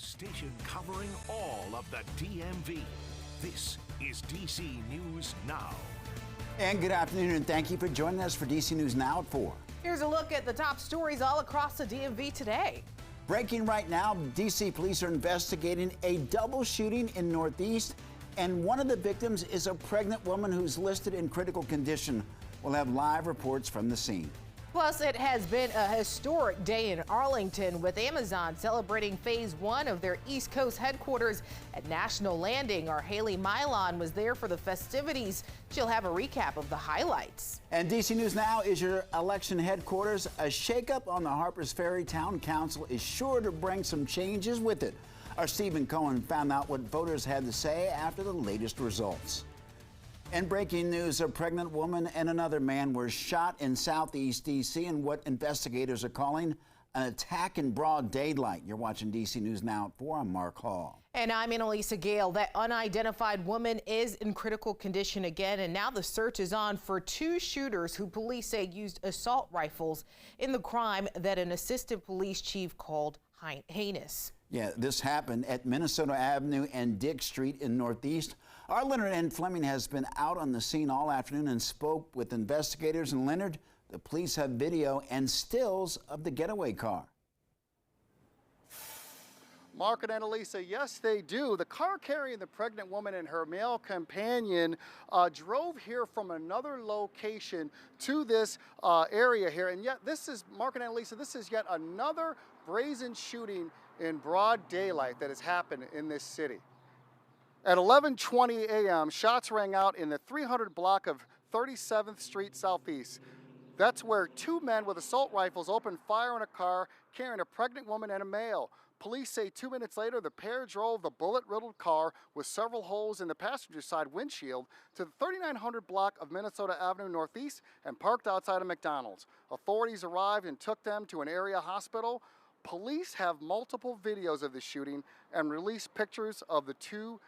station covering all of the DMV. This is DC News Now. And good afternoon, and thank you for joining us for DC News Now at 4. Here's a look at the top stories all across the DMV today. Breaking right now, DC police are investigating a double shooting in Northeast, and one of the victims is a pregnant woman who's listed in critical condition. We'll have live reports from the scene. Plus, it has been a historic day in Arlington, with Amazon celebrating phase 1 of their East Coast headquarters at National Landing. Our Haley Milon was there for the festivities. She'll have a recap of the highlights. And DC News Now is your election headquarters. A shakeup on the Harpers Ferry Town Council is sure to bring some changes with it. Our Stephen Cohen found out what voters had to say after the latest results. And breaking news, a pregnant woman and another man were shot in Southeast D.C. in what investigators are calling an attack in broad daylight. You're watching DC News Now at 4. I'm Mark Hall. And I'm Annalisa Gale. That unidentified woman is in critical condition again, and now the search is on for two shooters who police say used assault rifles in the crime that an assistant police chief called heinous. Yeah, this happened at Minnesota Avenue and Dick Street in Northeast. Our Leonard N. Fleming has been out on the scene all afternoon and spoke with investigators. And Leonard, the police have video and stills of the getaway car. Mark and Annalisa, yes, they do. The car carrying the pregnant woman and her male companion drove here from another location to this area here. And yet this is, Mark and Annalisa, this is yet another brazen shooting in broad daylight that has happened in this city. At 11:20 a.m., shots rang out in the 300 block of 37th Street Southeast. That's where two men with assault rifles opened fire on a car carrying a pregnant woman and a male. Police say 2 minutes later, the pair drove the bullet-riddled car with several holes in the passenger side windshield to the 3900 block of Minnesota Avenue Northeast and parked outside a McDonald's. Authorities arrived and took them to an area hospital. Police have multiple videos of the shooting and released pictures of the two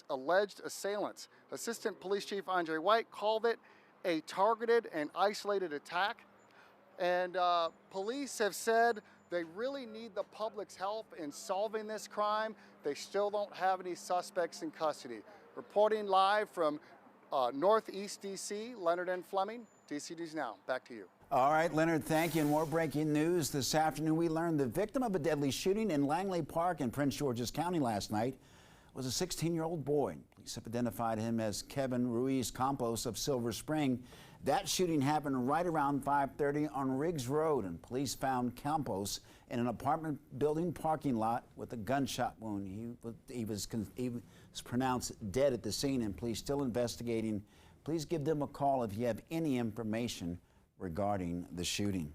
alleged assailants. Assistant Police Chief Andre White called it a targeted and isolated attack. And police have said they really need the public's help in solving this crime. They still don't have any suspects in custody. Reporting live from Northeast DC, Leonard N. Fleming, DC News Now. Back to you. All right, Leonard, thank you. And more breaking news. This afternoon, we learned the victim of a deadly shooting in Langley Park in Prince George's County last night was a 16-year-old boy. Police have identified him as Kevin Ruiz Campos of Silver Spring. That shooting happened right around 5:30 on Riggs Road, and police found Campos in an apartment building parking lot with a gunshot wound. He was pronounced dead at the scene, and police still investigating. Please give them a call if you have any information regarding the shooting.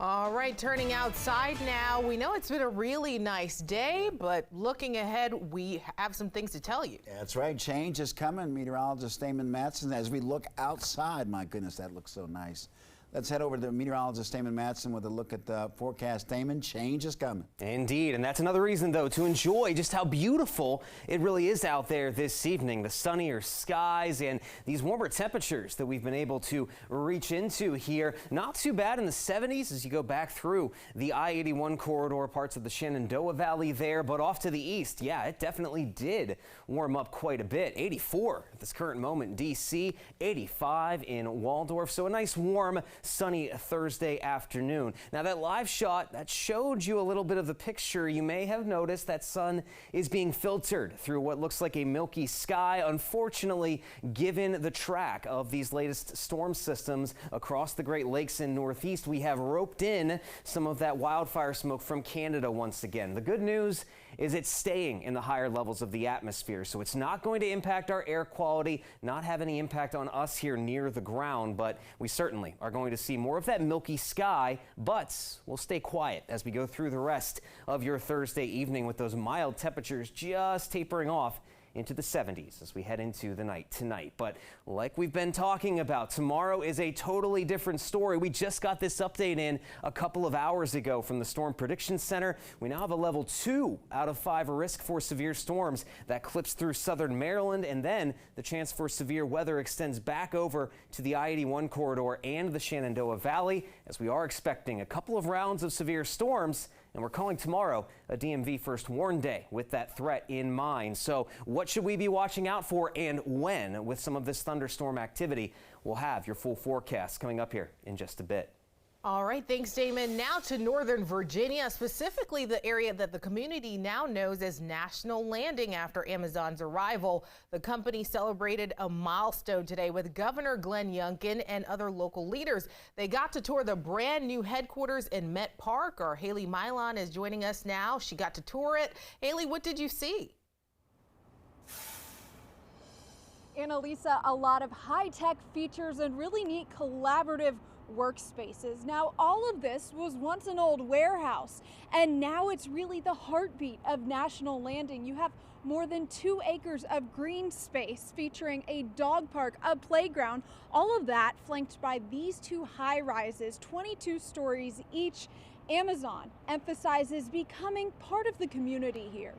All right, turning outside now. We know it's been a really nice day, but looking ahead, we have some things to tell you. That's right. Change is coming. Meteorologist Damon Matson, as we look outside, my goodness, that looks so nice. Let's head over to meteorologist Damon Matson with a look at the forecast. Damon, change is coming. Indeed, and that's another reason, though, to enjoy just how beautiful it really is out there this evening. The sunnier skies and these warmer temperatures that we've been able to reach into here. Not too bad in the 70s as you go back through the I-81 corridor, parts of the Shenandoah Valley there, but off to the east, yeah, it definitely did warm up quite a bit. 84 at this current moment in D.C., 85 in Waldorf, so a nice warm sunny Thursday afternoon. Now that live shot that showed you a little bit of the picture, you may have noticed that sun is being filtered through what looks like a milky sky. Unfortunately, given the track of these latest storm systems across the Great Lakes and Northeast, we have roped in some of that wildfire smoke from Canada once again. The good news is it's staying in the higher levels of the atmosphere, so it's not going to impact our air quality, not have any impact on us here near the ground, but we certainly are going to see more of that milky sky, but we'll stay quiet as we go through the rest of your Thursday evening with those mild temperatures just tapering off into the 70s as we head into the night tonight. But like we've been talking about, tomorrow is a totally different story. We just got this update in a couple of hours ago from the Storm Prediction Center. We now have a level 2 out of 5 risk for severe storms that clips through southern Maryland, and then the chance for severe weather extends back over to the I-81 corridor and the Shenandoah Valley, as we are expecting a couple of rounds of severe storms And we're calling tomorrow a DMV First Warn Day with that threat in mind. So what should we be watching out for and when with some of this thunderstorm activity? We'll have your full forecast coming up here in just a bit. All right, thanks, Damon. Now to Northern Virginia, specifically the area that the community now knows as National Landing after Amazon's arrival. The company celebrated a milestone today with Governor Glenn Youngkin and other local leaders. They got to tour the brand new headquarters in Met Park. Our Haley Milon is joining us now. She got to tour it. Haley, what did you see? Annalisa, a lot of high-tech features and really neat collaborative workspaces. Now, all of this was once an old warehouse, and now it's really the heartbeat of National Landing. You have more than 2 acres of green space featuring a dog park, a playground, all of that flanked by these 2 high-rises, 22 stories each. Amazon emphasizes becoming part of the community here.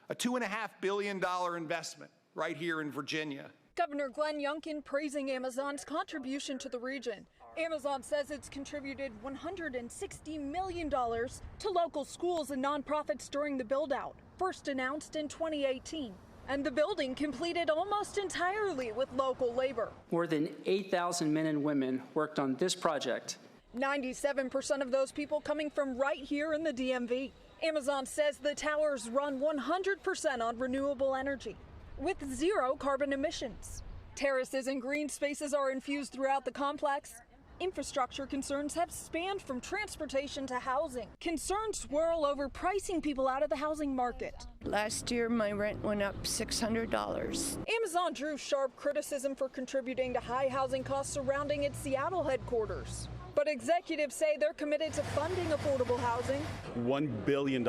A $2.5 billion investment right here in Virginia. Governor Glenn Youngkin praising Amazon's contribution to the region. Amazon says it's contributed $160 million to local schools and nonprofits during the build-out, first announced in 2018. And the building completed almost entirely with local labor. More than 8,000 men and women worked on this project. 97% of those people coming from right here in the DMV. Amazon says the towers run 100% on renewable energy, with 0 carbon emissions. Terraces and green spaces are infused throughout the complex. Infrastructure concerns have spanned from transportation to housing. Concerns swirl over pricing people out of the housing market. Last year, my rent went up $600. Amazon drew sharp criticism for contributing to high housing costs surrounding its Seattle headquarters. But executives say they're committed to funding affordable housing. $1 billion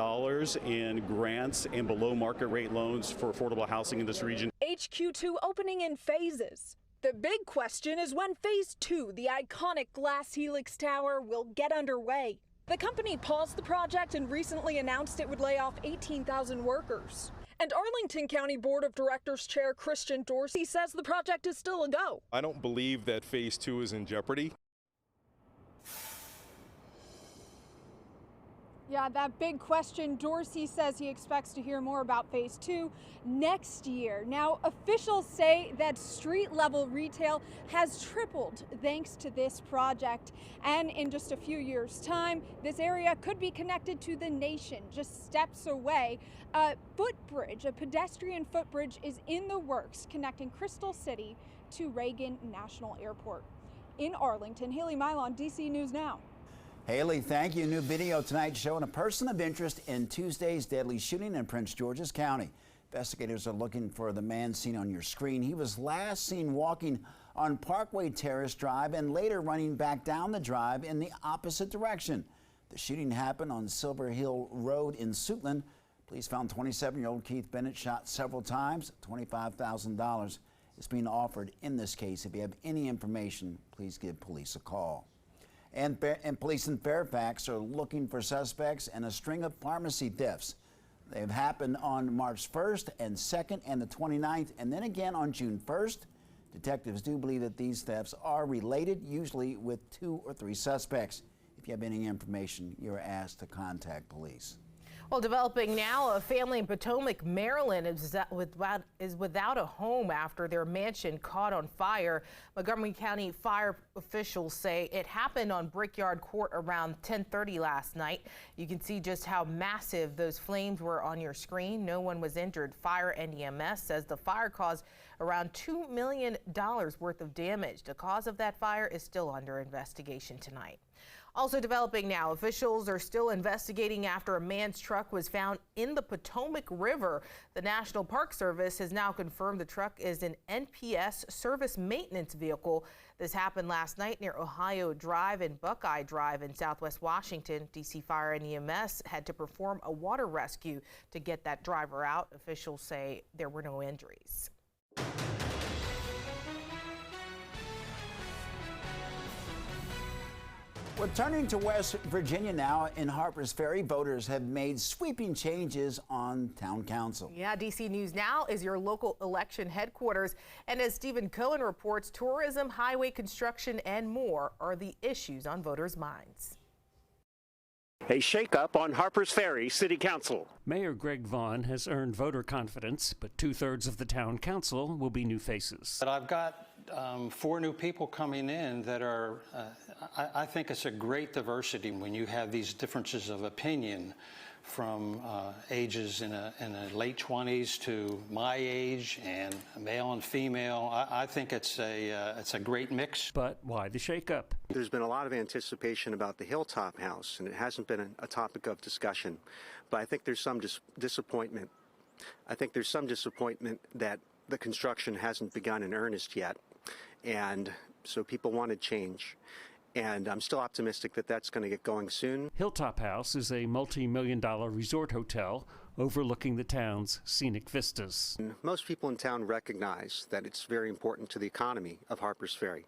in grants and below market rate loans for affordable housing in this region. HQ2 opening in phases. The big question is when Phase 2, the iconic glass helix tower, will get underway. The company paused the project and recently announced it would lay off 18,000 workers. And Arlington County Board of Directors Chair Christian Dorsey says the project is still a go. I don't believe that Phase 2 is in jeopardy. Yeah, that big question. Dorsey says he expects to hear more about Phase 2 next year. Now, officials say that street-level retail has tripled thanks to this project. And in just a few years' time, this area could be connected to the nation just steps away. A footbridge, a pedestrian footbridge, is in the works connecting Crystal City to Reagan National Airport. In Arlington, Haley Milon, DC News Now. Haley, thank you. New video tonight showing a person of interest in Tuesday's deadly shooting in Prince George's County. Investigators are looking for the man seen on your screen. He was last seen walking on Parkway Terrace Drive and later running back down the drive in the opposite direction. The shooting happened on Silver Hill Road in Suitland. Police found 27-year-old Keith Bennett shot several times. $25,000 is being offered in this case. If you have any information, please give police a call. And police in Fairfax are looking for suspects in a string of pharmacy thefts. They've happened on March 1st and 2nd and the 29th, and then again on June 1st. Detectives do believe that these thefts are related, usually with 2 or 3 suspects. If you have any information, you're asked to contact police. Well, developing now, a family in Potomac, Maryland is without a home after their mansion caught on fire. Montgomery County fire officials say it happened on Brickyard Court around 10:30 last night. You can see just how massive those flames were on your screen. No one was injured. Fire and EMS says the fire caused around $2 million worth of damage. The cause of that fire is still under investigation tonight. Also developing now, officials are still investigating after a man's truck was found in the Potomac River. The National Park Service has now confirmed the truck is an NPS service maintenance vehicle. This happened last night near Ohio Drive and Buckeye Drive in Southwest Washington. DC Fire and EMS had to perform a water rescue to get that driver out. Officials say there were no injuries. We're turning to West Virginia now. In Harpers Ferry, voters have made sweeping changes on town council. Yeah, DC News Now is your local election headquarters. And as Stephen Cohen reports, tourism, highway construction, and more are the issues on voters' minds. A shakeup on Harpers Ferry City Council. Mayor Greg Vaughn has earned voter confidence, but 2/3 of the town council will be new faces. But I've got 4 new people coming in that are, I think it's a great diversity when you have these differences of opinion from ages in the late 20s to my age and male and female. I think it's a great mix. But why the shakeup? There's been a lot of anticipation about the Hilltop House, and it hasn't been a topic of discussion. But I think there's some disappointment. I think there's some disappointment that the construction hasn't begun in earnest yet. And so people wanted change. And I'm still optimistic that that's going to get going soon. Hilltop House is a multi-million-dollar resort hotel overlooking the town's scenic vistas. Most people in town recognize that it's very important to the economy of Harpers Ferry.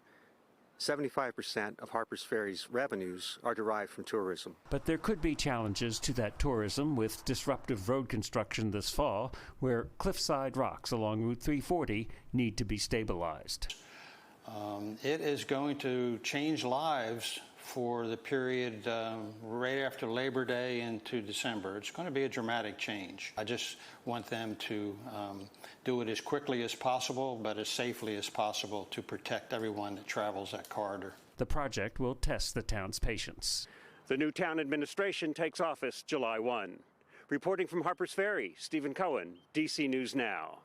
75% of Harpers Ferry's revenues are derived from tourism. But there could be challenges to that tourism with disruptive road construction this fall, where cliffside rocks along Route 340 need to be stabilized. It is going to change lives for the period right after Labor Day into December. It's going to be a dramatic change. I just want them to do it as quickly as possible, but as safely as possible to protect everyone that travels that corridor. The project will test the town's patience. The new town administration takes office July 1. Reporting from Harpers Ferry, Stephen Cohen, DC News Now.